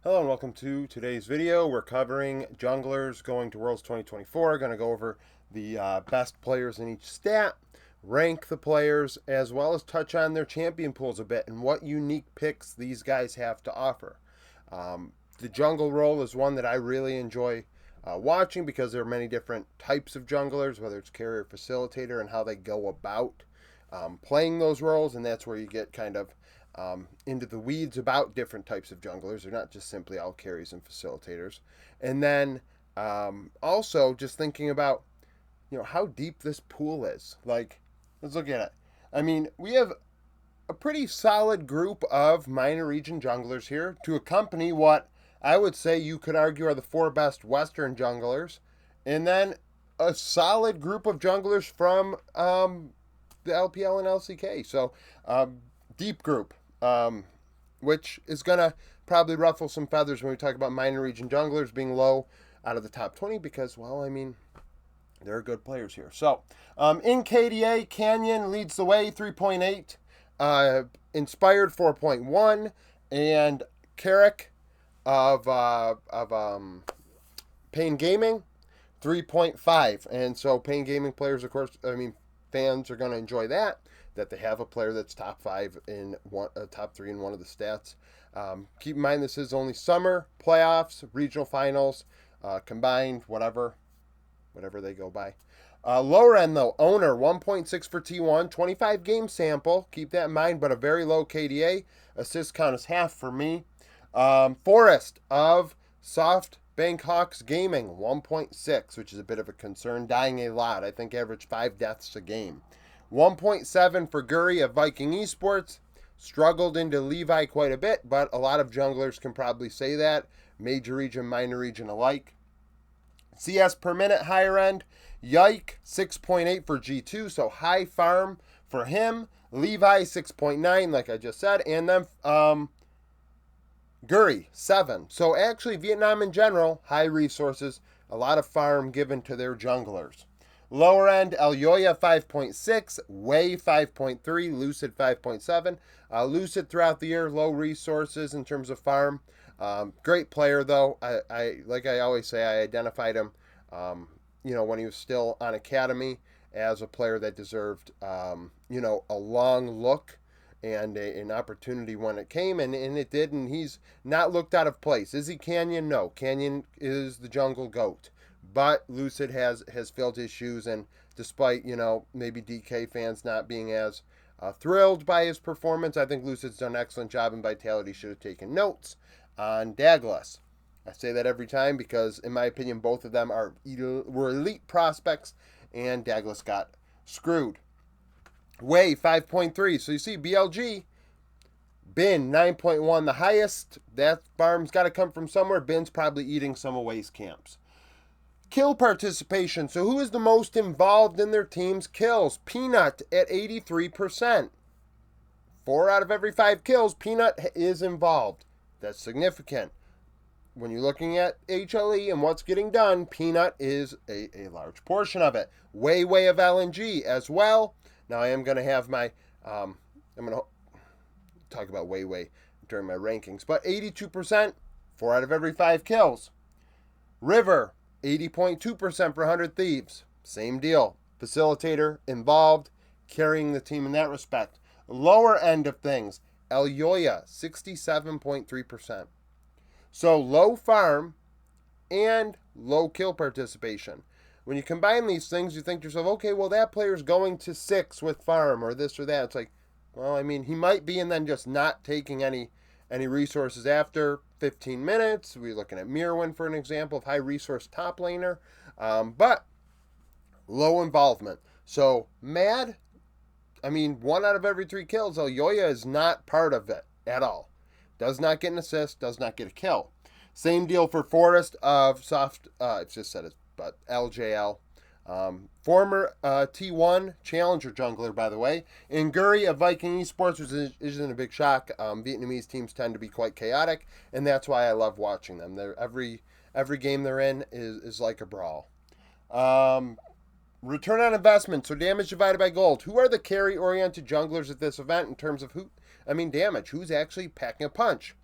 Hello and welcome to today's video. We're covering junglers going to Worlds 2024. Going to go over the best players in each stat, rank the players, as well as touch on their champion pools a bit and what unique picks these guys have to offer. The jungle role is one that I really enjoy watching because there are many different types of junglers, whether it's carrier, facilitator, and how they go about playing those roles, and that's where you get kind of into the weeds about different types of junglers. They're not just simply all carries and facilitators. And then also just thinking about, how deep this pool is. Like, let's look at it. I mean, we have a pretty solid group of minor region junglers here to accompany what I would say you could argue are the four best Western junglers. And then a solid group of junglers from the LPL and LCK. So, deep group, which is going to probably ruffle some feathers when we talk about minor region junglers being low out of the top 20 because, well, I mean, there are good players here. So, in KDA, Canyon leads the way, 3.8. Inspired, 4.1. And Carrick of Pain Gaming, 3.5. And so, Pain Gaming players, of course, fans are going to enjoy that they have a player that's top five in one, top three in one of the stats. Keep in mind, this is only summer playoffs, regional finals, combined, whatever they go by. Lower end though, Owner 1.6 for T1, 25 game sample. Keep that in mind, but a very low KDA. Assist count is half for me. Forrest of SoftBank Hawks Gaming 1.6, which is a bit of a concern. Dying a lot. I think average 5 deaths a game. 1.7 for Guri of Viking Esports. Struggled into Levi quite a bit, but a lot of junglers can probably say that. Major region, minor region alike. CS per minute, higher end. Yike, 6.8 for G2, so high farm for him. Levi, 6.9, like I just said. And then Guri, 7. So actually, Vietnam in general, high resources, a lot of farm given to their junglers. Lower end, Elyoya 5.6, Wei 5.3, Lucid 5.7. Lucid throughout the year, low resources in terms of farm. Great player though. I like I always say, I identified him, when he was still on academy as a player that deserved, a long look and an opportunity when it came, and it did, and he's not looked out of place. Is he Canyon? No. Canyon is the jungle GOAT. But Lucid has filled his shoes, and despite, maybe DK fans not being as thrilled by his performance, I think Lucid's done an excellent job, and Vitality should have taken notes on Douglas. I say that every time because, in my opinion, both of them were elite prospects, and Douglas got screwed. Wei, 5.3. So you see, BLG, Bin, 9.1, the highest. That farm's got to come from somewhere. Bin's probably eating some of Wei's camps. Kill participation. So who is the most involved in their team's kills? Peanut at 83%. 4 out of every 5 kills, Peanut is involved. That's significant. When you're looking at HLE and what's getting done, Peanut is a large portion of it. Way of LNG as well. Now I am going to have my, I'm going to talk about way during my rankings. But 82%, 4 out of every 5 kills. River, 80.2% for 100 Thieves. Same deal. Facilitator, involved, carrying the team in that respect. Lower end of things, Elyoya, 67.3%. So low farm and low kill participation. When you combine these things, you think to yourself, okay, well, that player's going to 6 with farm or this or that. It's like, well, I mean, he might be and then just not taking any resources after 15 minutes. We're looking at Mirwin for an example of high resource top laner, but low involvement. So Mad, 1 out of every 3 kills, Elyoya is not part of it at all. Does not get an assist, does not get a kill. Same deal for Forrest of I just said it, but LJL. Former T1 Challenger jungler, by the way. And Guri of Viking Esports, which isn't a big shock. Vietnamese teams tend to be quite chaotic, and that's why I love watching them. Every game they're in is like a brawl. Return on investment, so damage divided by gold. Who are the carry-oriented junglers at this event in terms of damage? Who's actually packing a punch?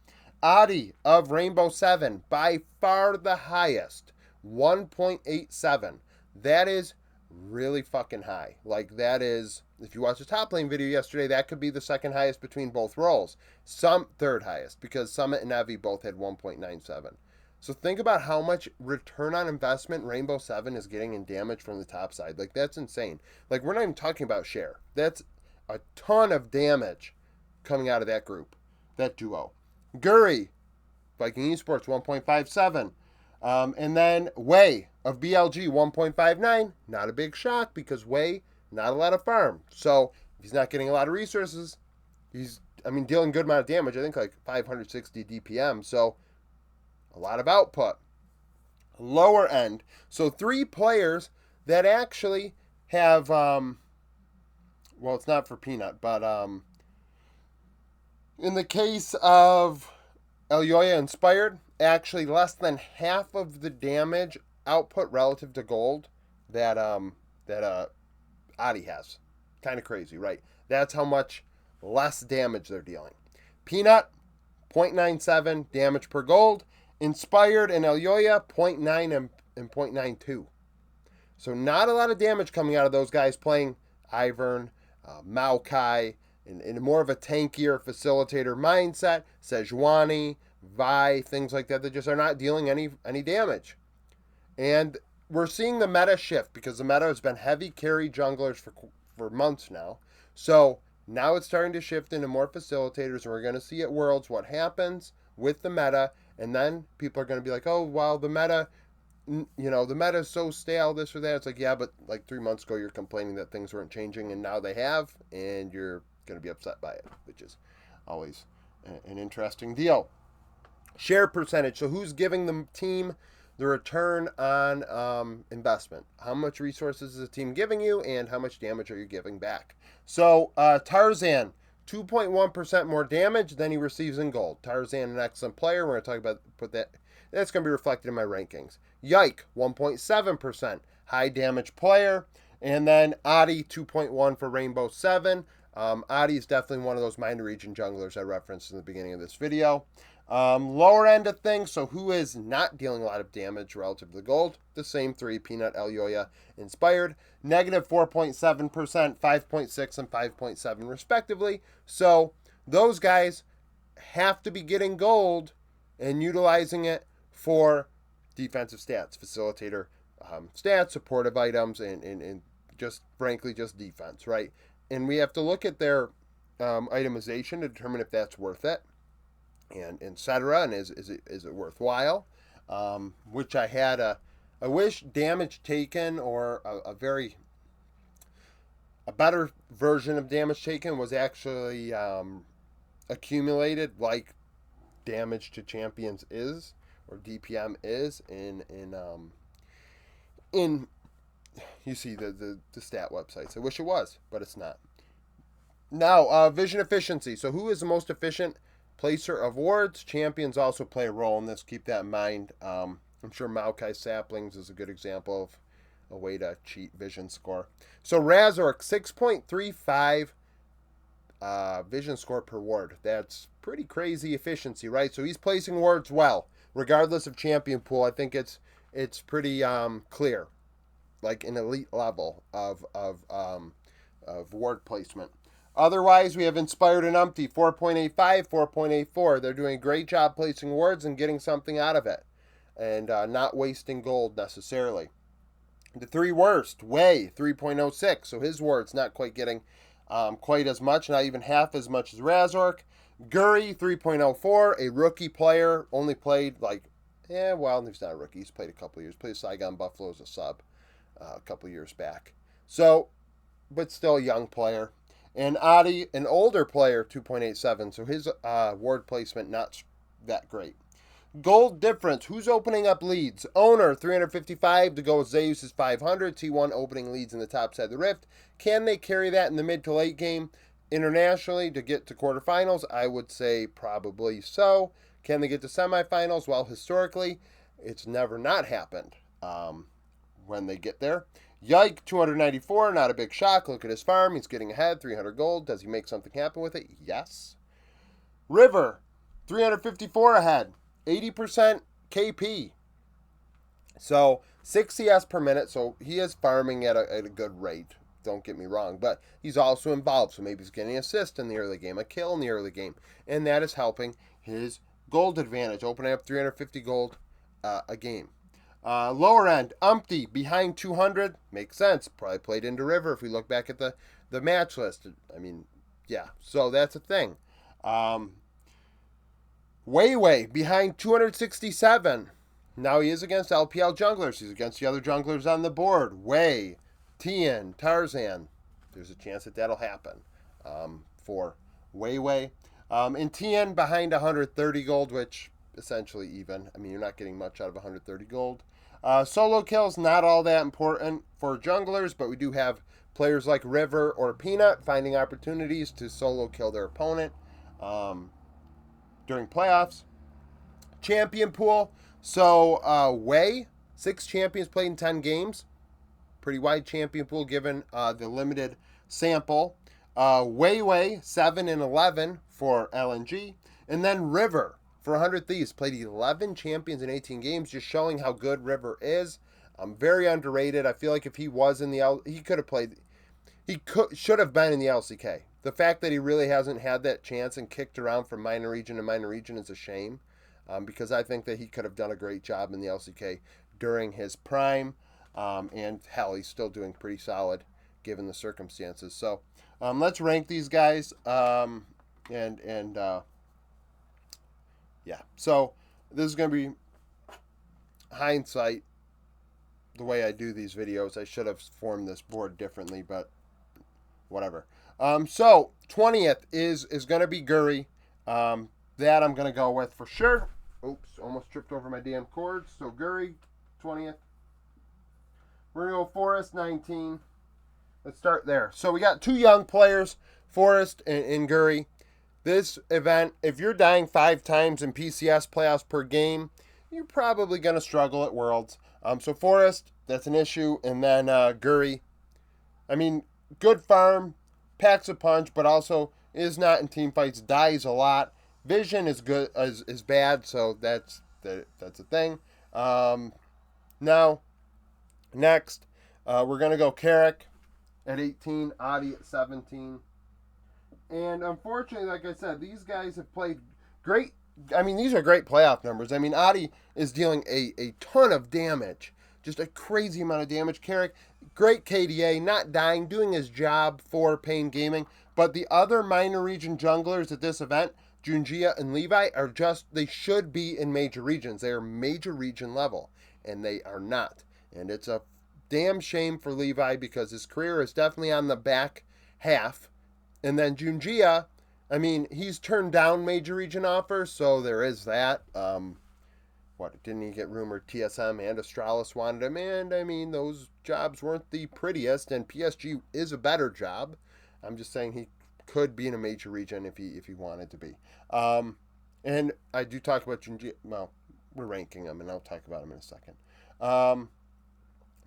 Adi of Rainbow 7, by far the highest, 1.87. That is really fucking high. Like, that is, if you watched the top lane video yesterday, that could be the second highest between both roles. Some third highest, because Summit and Evi both had 1.97. So think about how much return on investment Rainbow 7 is getting in damage from the top side. Like, that's insane. Like, we're not even talking about share. That's a ton of damage coming out of that group, that duo. Guri, Viking Esports, 1.57. And then Wei of BLG, 1.59. Not a big shock because Wei, not a lot of farm. So if he's not getting a lot of resources, he's, dealing good amount of damage. I think like 560 DPM. So a lot of output. Lower end. So 3 players that actually have, well, it's not for Peanut, but in the case of Elyoya Inspired, actually less than half of the damage output relative to gold that Adi has. Kind of crazy, right? That's how much less damage they're dealing. Peanut, 0.97 damage per gold. Inspired and Elyoya, 0.9 and 0.92. So not a lot of damage coming out of those guys playing Ivern, Maokai, in more of a tankier facilitator mindset. Sejuani, Vi, things like that just are not dealing any damage. And we're seeing the meta shift because the meta has been heavy carry junglers for months now. So now it's starting to shift into more facilitators, and we're going to see at Worlds what happens with the meta. And then people are going to be like, oh, well, the meta, the meta is so stale, this or that. It's like, yeah, but like 3 months ago, you're complaining that things weren't changing, and now they have, and you're going to be upset by it, which is always an interesting deal. Share percentage. So who's giving the team the return on investment? How much resources is the team giving you, and how much damage are you giving back? So Tarzan, 2.1% more damage than he receives in gold. Tarzan, an excellent player. We're going to talk about that's going to be reflected in my rankings. Yike, 1.7%, high damage player. And then Adi, 2.1 for Rainbow 7. Adi is definitely one of those minor region junglers I referenced in the beginning of this video. Lower end of things, so who is not dealing a lot of damage relative to the gold? The same 3, Peanut, Elyoya, Inspired. Negative 4.7%, 5.6, and 5.7 respectively. So those guys have to be getting gold and utilizing it for defensive stats, facilitator stats, supportive items, and just, frankly, just defense, right? And we have to look at their itemization to determine if that's worth it, and etc. And is it worthwhile? Which I wish damage taken, or a better version of damage taken was actually accumulated like damage to champions is, or DPM is in you see the stat websites. I wish it was, but it's not. Now, vision efficiency. So who is the most efficient placer of wards? Champions also play a role in this. Keep that in mind. I'm sure Maokai Saplings is a good example of a way to cheat vision score. So Razork, 6.35 vision score per ward. That's pretty crazy efficiency, right? So he's placing wards well, regardless of champion pool. I think it's pretty clear, like an elite level of ward placement. Otherwise, we have Inspired and Umpty, 4.85, 4.84. They're doing a great job placing wards and getting something out of it, and not wasting gold necessarily. The 3 worst, Wei, 3.06. So his ward's not quite getting quite as much, not even half as much as Razork. Guri, 3.04, a rookie player, only played he's not a rookie. He's played a couple years. Played Saigon Buffalo as a sub a couple years back. So, but still a young player. And Adi, an older player, 2.87. So his ward placement not that great. Gold difference. Who's opening up leads? Owner, 355 to go with Zeus' 500. T1 opening leads in the top side of the Rift. Can they carry that in the mid to late game internationally to get to quarterfinals? I would say probably so. Can they get to semifinals? Well, historically, it's never not happened when they get there. Yike, 294, not a big shock. Look at his farm. He's getting ahead, 300 gold. Does he make something happen with it? Yes. River, 354 ahead, 80% KP. So 6 CS per minute, so he is farming at a good rate. Don't get me wrong, but he's also involved. So maybe he's getting an assist in the early game, a kill in the early game, and that is helping his gold advantage, opening up 350 gold a game. Lower end, Umpty behind 200 makes sense. Probably played into River if we look back at the match list. I mean, yeah. So that's a thing. Way behind 267. Now he is against LPL junglers. He's against the other junglers on the board. Way, Tien, Tarzan. There's a chance that that'll happen for Way. And Tien behind 130 gold, which essentially even. I mean, you're not getting much out of 130 gold. Solo kills, not all that important for junglers, but we do have players like River or Peanut finding opportunities to solo kill their opponent during playoffs. Champion pool. So, Way, 6 champions played in 10 games. Pretty wide champion pool given the limited sample. Way, 7 and 11 for LNG. And then River, for 100 Thieves, played 11 champions in 18 games, just showing how good River is. Very underrated. I feel like if he was in the he could have played, should have been in the LCK. The fact that he really hasn't had that chance and kicked around from minor region to minor region is a shame. Because I think that he could have done a great job in the LCK during his prime. And hell, he's still doing pretty solid given the circumstances. So let's rank these guys. Yeah. So this is going to be hindsight. The way I do these videos, I should have formed this board differently, but whatever. So 20th is going to be Guri. That I'm going to go with for sure. Oops, almost tripped over my damn cords. So Guri, 20th. We're going to go Forest, 19. Let's start there. So we got 2 young players, Forest and Guri. This event, if you're dying 5 times in PCS playoffs per game, you're probably going to struggle at Worlds. So Forest, that's an issue. And then Guri, I mean, good farm, packs a punch, but also is not in team fights, dies a lot. Vision is good is bad, so that's a thing. Now, next, we're gonna go Carrick at 18, Adi at 17, and unfortunately, like I said, these guys have played great. I mean, these are great playoff numbers. I mean, Adi is dealing a ton of damage, just a crazy amount of damage. Carrick, great KDA, not dying, doing his job for Pain Gaming, but the other minor region junglers at this event, Junjia and Levi, are they should be in major regions. They are major region level, and they are not. And it's a damn shame for Levi because his career is definitely on the back half. And then Junjia, I mean, he's turned down major region offers, so there is that. Didn't he get rumored TSM and Astralis wanted him? And, I mean, those jobs weren't the prettiest, and PSG is a better job. I'm just saying he could be in a major region if he wanted to be. And I do talk about Junji. Well, we're ranking them, and I'll talk about them in a second.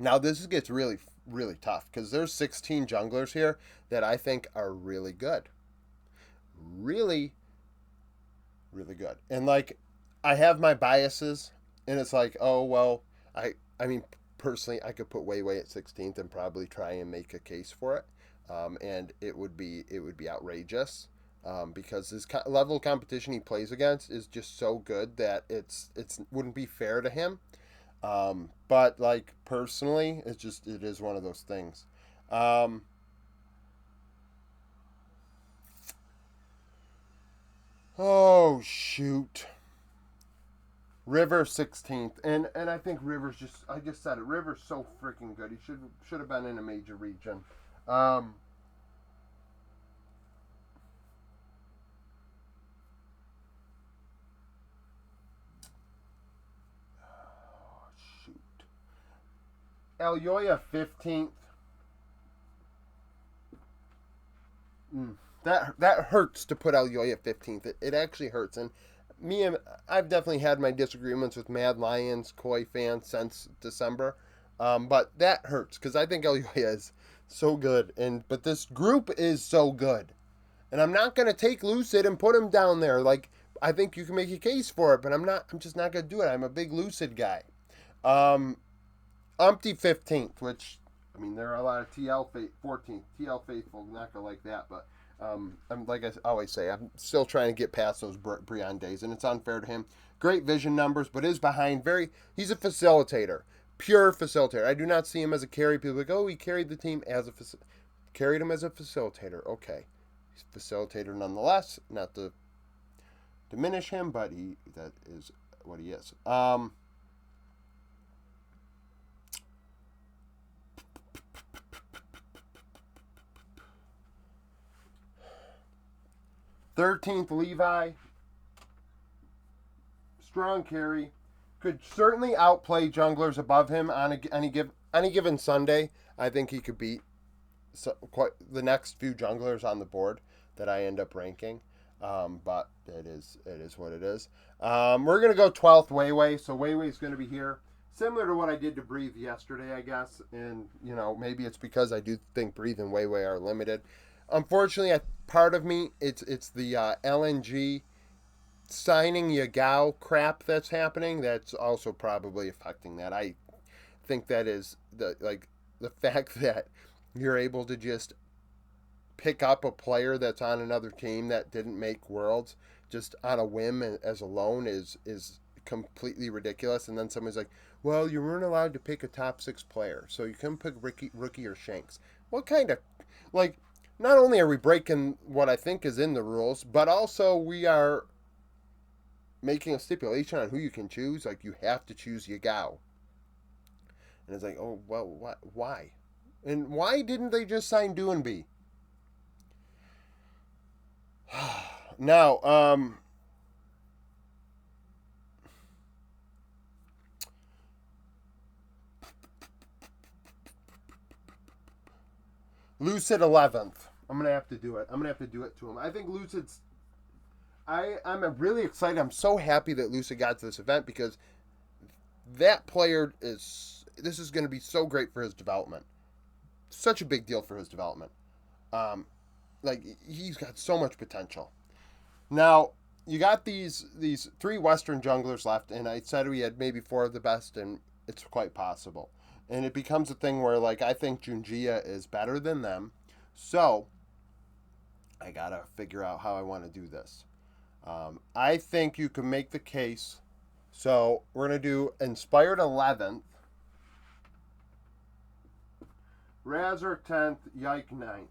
Now this gets really, really tough because there's 16 junglers here that I think are really good. Really, really good. And like, I have my biases, and it's like, oh well, I mean, personally, I could put Way at 16th and probably try and make a case for it. And it would be outrageous because his level of competition he plays against is just so good that it wouldn't be fair to him. But like personally, it is one of those things. Oh shoot. River 16th, and I think River's I just said it. River's so freaking good. He should have been in a major region. Oh, shoot. Elyoya 15th. That hurts to put Elyoya 15th. It actually hurts. And I've definitely had my disagreements with Mad Lions, Koi fans since December. But that hurts because I think Elyoya is so good. But this group is so good. And I'm not going to take Lucid and put him down there. Like, I think you can make a case for it, but I'm just not gonna do it. I'm a big Lucid guy. Um, Umpty 15th, which I mean there are a lot of 14th TL faithful not gonna like that, but I'm like I always say, I'm still trying to get past those Breon days, and it's unfair to him. Great vision numbers, but is behind. He's a facilitator, pure facilitator. I do not see him as a carry. People are like, oh, he carried the team as carried him as a facilitator. Okay, he's a facilitator nonetheless. Not to diminish him, but that is what he is. 13th, Levi. Strong carry. Could certainly outplay junglers above him on any given Sunday. I think he could beat quite the next few junglers on the board that I end up ranking. But it is what it is. We're gonna go 12th Weiwei. So Weiwei's gonna be here, similar to what I did to Breathe yesterday, I guess. And maybe it's because I do think Breathe and Weiwei are limited. Unfortunately, part of me, it's the LNG signing Yagao crap that's happening. That's also probably affecting that. I think that is the fact that you're able to just pick up a player that's on another team that didn't make Worlds just on a whim as a loan is completely ridiculous. And then someone's like, well, you weren't allowed to pick a top 6 player, so you couldn't pick rookie or Shanks. What kind of not only are we breaking what I think is in the rules, but also we are making a stipulation on who you can choose. Like, you have to choose Yagao. And it's like, oh, well, what? Why? And why didn't they just sign Doinby? Now, Lucid 11th. I'm going to have to do it. I'm going to have to do it to him. I think Lucid's... I'm really excited. I'm so happy that Lucid got to this event because that player is... This is going to be so great for his development. Such a big deal for his development. He's got so much potential. Now, you got these 3 Western junglers left, and I said we had maybe 4 of the best, and it's quite possible. And it becomes a thing where, I think Junjia is better than them. So, I got to figure out how I want to do this. I think you can make the case. So, we're going to do Inspired 11th. Razor 10th, Yike 9th.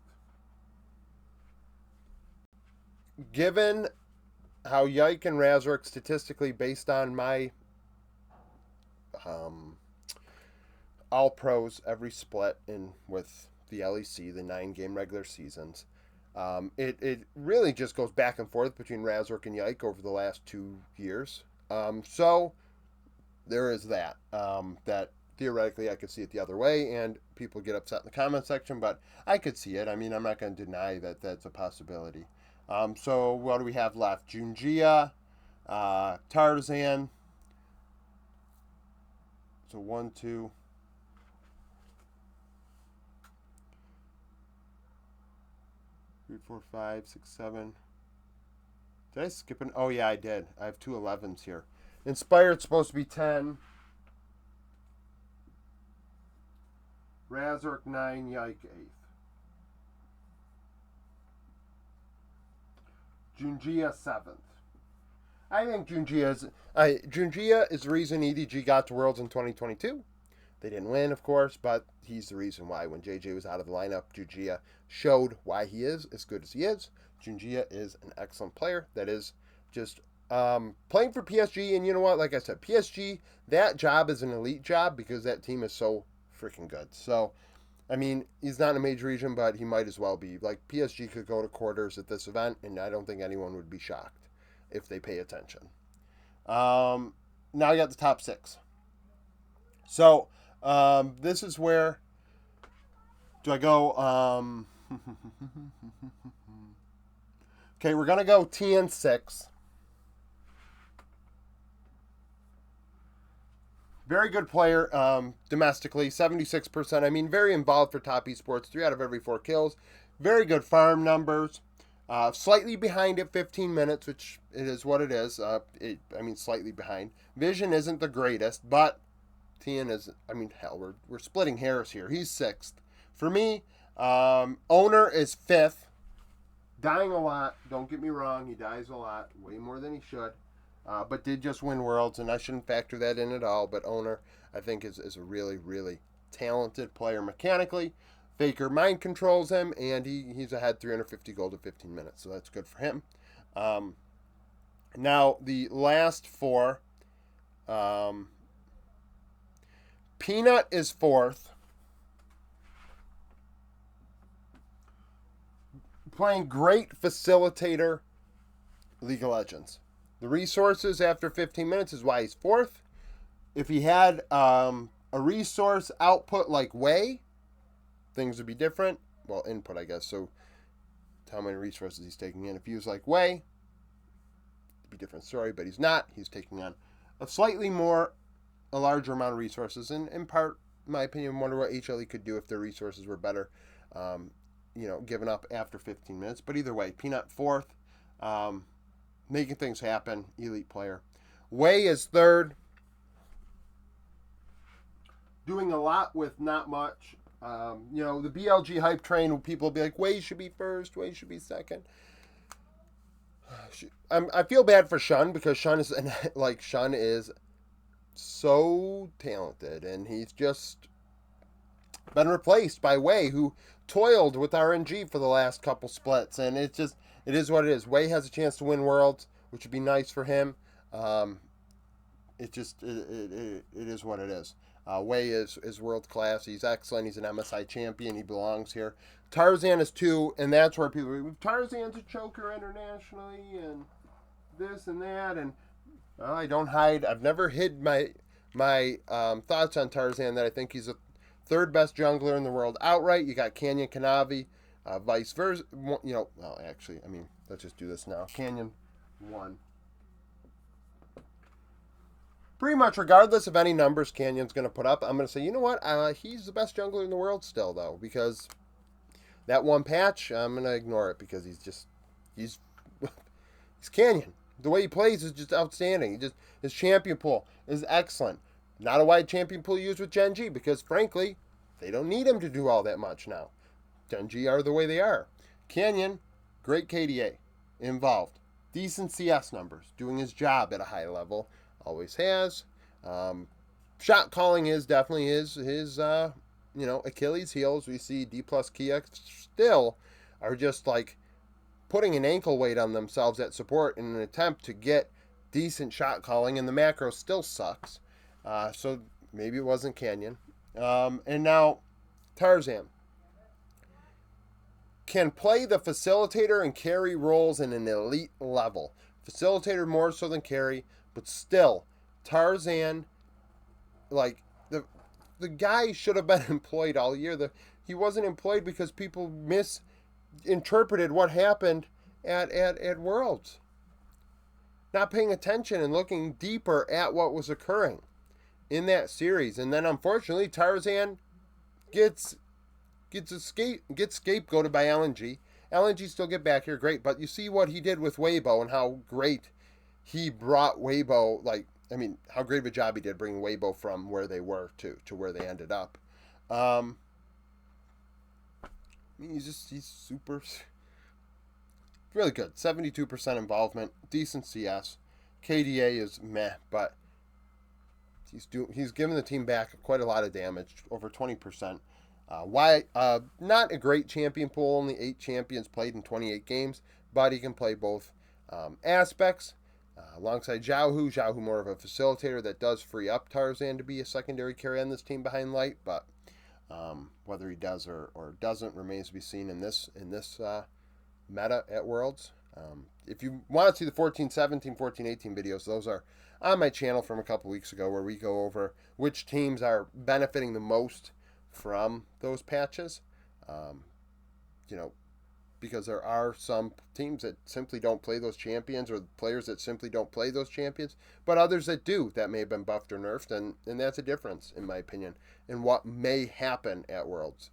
Given how Yike and Razork statistically, based on my all pros every split in with the LEC, the 9-game regular seasons, it really just goes back and forth between Razork and Yike over the last 2 years. So there is that. That theoretically I could see it the other way, and people get upset in the comment section, but I could see it. I mean, I'm not going to deny that that's a possibility. So what do we have left? Junjia, Tarzan. So 1, 2. 3, 4, 5, 6, 7. Did I skip an? Oh yeah, I did. I have 2 11s here. Inspired's supposed to be 10. Razork 9, Yike 8th. Junjia 7th. I think Junjia is the reason EDG got to Worlds in 2022. They didn't win, of course, but he's the reason why when JJ was out of the lineup, Junjia showed why he is as good as he is. Junjia is an excellent player that is just playing for PSG, and you know what? Like I said, PSG, that job is an elite job because that team is so freaking good. So, I mean, he's not in a major region, but he might as well be. Like, PSG could go to quarters at this event, and I don't think anyone would be shocked if they pay attention. Now you got the top 6. So, this is where... Do I go... Okay, we're going to go TN6. Very good player domestically, 76%. I mean, very involved for top esports, 3 out of every 4 kills. Very good farm numbers. Slightly behind at 15 minutes, which it is what it is. Slightly behind. Vision isn't the greatest, but Tien is, hell, we're splitting hairs here. He's sixth. For me, Owner is fifth. Dying a lot. Don't get me wrong. He dies a lot. Way more than he should. But did just win Worlds, and I shouldn't factor that in at all. But Owner, I think, is a really, really talented player mechanically. Faker mind controls him, and he's ahead 350 gold in 15 minutes, so that's good for him. Now, the last four. Peanut is fourth. Playing great facilitator, League of Legends. The resources after 15 minutes is why he's fourth. If he had a resource output like Wei, things would be different. Well, input, I guess. So, how many resources he's taking in. If he was like Wei, it'd be a different story, but he's not. He's taking on a larger amount of resources. And in part, in my opinion, I wonder what HLE could do if their resources were better. Given up after 15 minutes. But either way, Peanut fourth, making things happen, elite player. Wei is third, doing a lot with not much. The BLG hype train, people will be like, Wei should be first, Wei should be second. I feel bad for Shun because Shun is so talented, and he's just been replaced by Wei, who toiled with RNG for the last couple splits, and it is what it is. Wei has a chance to win Worlds, which would be nice for him. It is what it is. Wei is world class. He's excellent. He's an MSI champion. He belongs here. Tarzan is 2, and that's where people are, Tarzan's a choker internationally, and this and that, and I don't hide. I've never hid my thoughts on Tarzan, that I think he's a third best jungler in the world outright. You got Canyon Kanavi, vice versa. Let's just do this now. Canyon 1. Pretty much regardless of any numbers Canyon's going to put up, I'm going to say, you know what? He's the best jungler in the world still, though, because that one patch, I'm going to ignore it because he's Canyon. The way he plays is just outstanding. His champion pool is excellent. Not a wide champion pool used with Gen G because, frankly, they don't need him to do all that much now. Gen G are the way they are. Canyon, great KDA, involved. Decent CS numbers, doing his job at a high level, always has. Shot calling is definitely his Achilles heels. We see D plus Kia still are just like putting an ankle weight on themselves at support in an attempt to get decent shot calling, and the macro still sucks. So maybe it wasn't Canyon. And now Tarzan can play the facilitator and carry roles in an elite level. Facilitator more so than carry, but still, Tarzan, the guy should have been employed all year. He wasn't employed because people misinterpreted what happened at Worlds. Not paying attention and looking deeper at what was occurring in that series. And then unfortunately Tarzan gets scapegoated by LNG. LNG still get back here, great, but you see what he did with Weibo and how great he brought Weibo, how great of a job he did bringing Weibo from where they were to where they ended up. He's super, really good. 72% involvement, decent CS. KDA is meh, but he's given the team back quite a lot of damage, over 20%. Not a great champion pool, only 8 champions played in 28 games, but he can play both aspects. Alongside Xiaohu more of a facilitator that does free up Tarzan to be a secondary carry on this team behind Light, but whether he does or doesn't remains to be seen in this meta at Worlds. If you want to see the 14-17, 14-18 videos, those are on my channel from a couple weeks ago, where we go over which teams are benefiting the most from those patches. Because there are some teams that simply don't play those champions, or players that simply don't play those champions, but others that do, that may have been buffed or nerfed, and that's a difference, in my opinion, in what may happen at Worlds.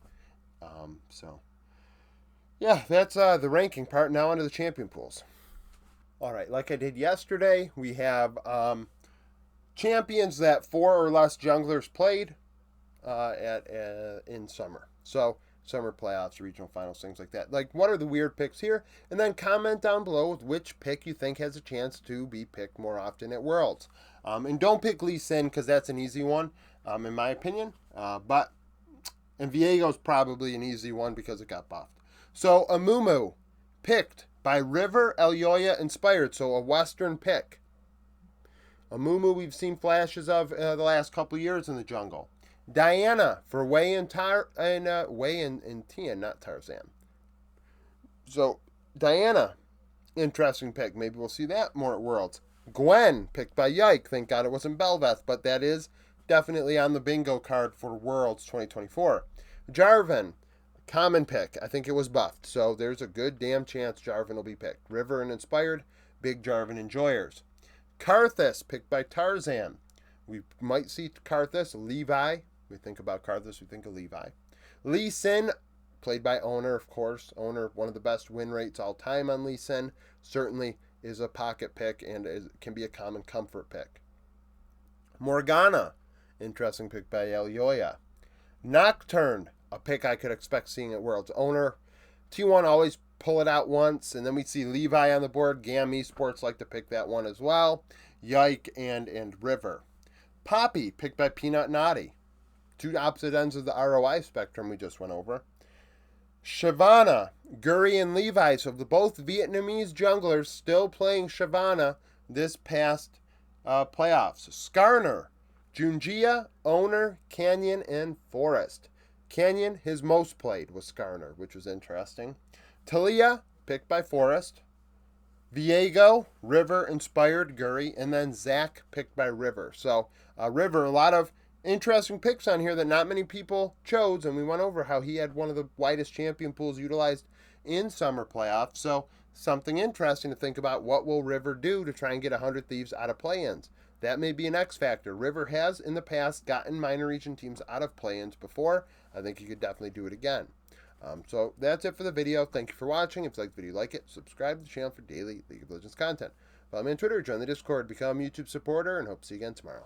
Yeah, that's the ranking part. Now onto the champion pools. All right, like I did yesterday, we have champions that 4 or less junglers played at in summer. So summer playoffs, regional finals, things like that. Like, what are the weird picks here? And then comment down below with which pick you think has a chance to be picked more often at Worlds. And don't pick Lee Sin because that's an easy one, in my opinion. And Viego's probably an easy one because it got buffed. So Amumu, picked by River Elyoya inspired, so a Western pick. Amumu we've seen flashes of the last couple years in the jungle. Diana for Wei and Tian, not Tarzan. So Diana, interesting pick. Maybe we'll see that more at Worlds. Gwen picked by Yike. Thank God it wasn't Belveth, but that is definitely on the bingo card for Worlds 2024. Jarvan, common pick. I think it was buffed, so there's a good damn chance Jarvan will be picked. River and Inspired, big Jarvan enjoyers. Karthus, picked by Tarzan. We might see Karthus. Levi, we think about Karthus, we think of Levi. Lee Sin, played by Owner, of course. Owner, one of the best win rates all time on Lee Sin. Certainly is a pocket pick and can be a common comfort pick. Morgana, interesting pick by Elyoya. Nocturne, a pick I could expect seeing at Worlds. Owner, T1 always pull it out once, and then we see Levi on the board. Gam Esports like to pick that one as well. Yike and River. Poppy, picked by Peanut Naughty. Two opposite ends of the ROI spectrum we just went over. Shyvana, Guri, and Levi, so the both Vietnamese junglers still playing Shyvana this past playoffs. Skarner, Junjia, Owner, Canyon, and Forest. Canyon, his most played was Skarner, which was interesting. Talia, picked by Forest. Viego, River, inspired Guri, and then Zach, picked by River. So, River, a lot of interesting picks on here that not many people chose, and we went over how he had one of the widest champion pools utilized in summer playoffs. So, something interesting to think about. What will River do to try and get 100 Thieves out of play-ins? That may be an X factor. River has in the past gotten minor region teams out of play-ins before. I think he could definitely do it again. So that's it for the video. Thank you for watching. If you liked the video, like it. Subscribe to the channel for daily League of Legends content. Follow me on Twitter, join the Discord, become a YouTube supporter, and hope to see you again tomorrow.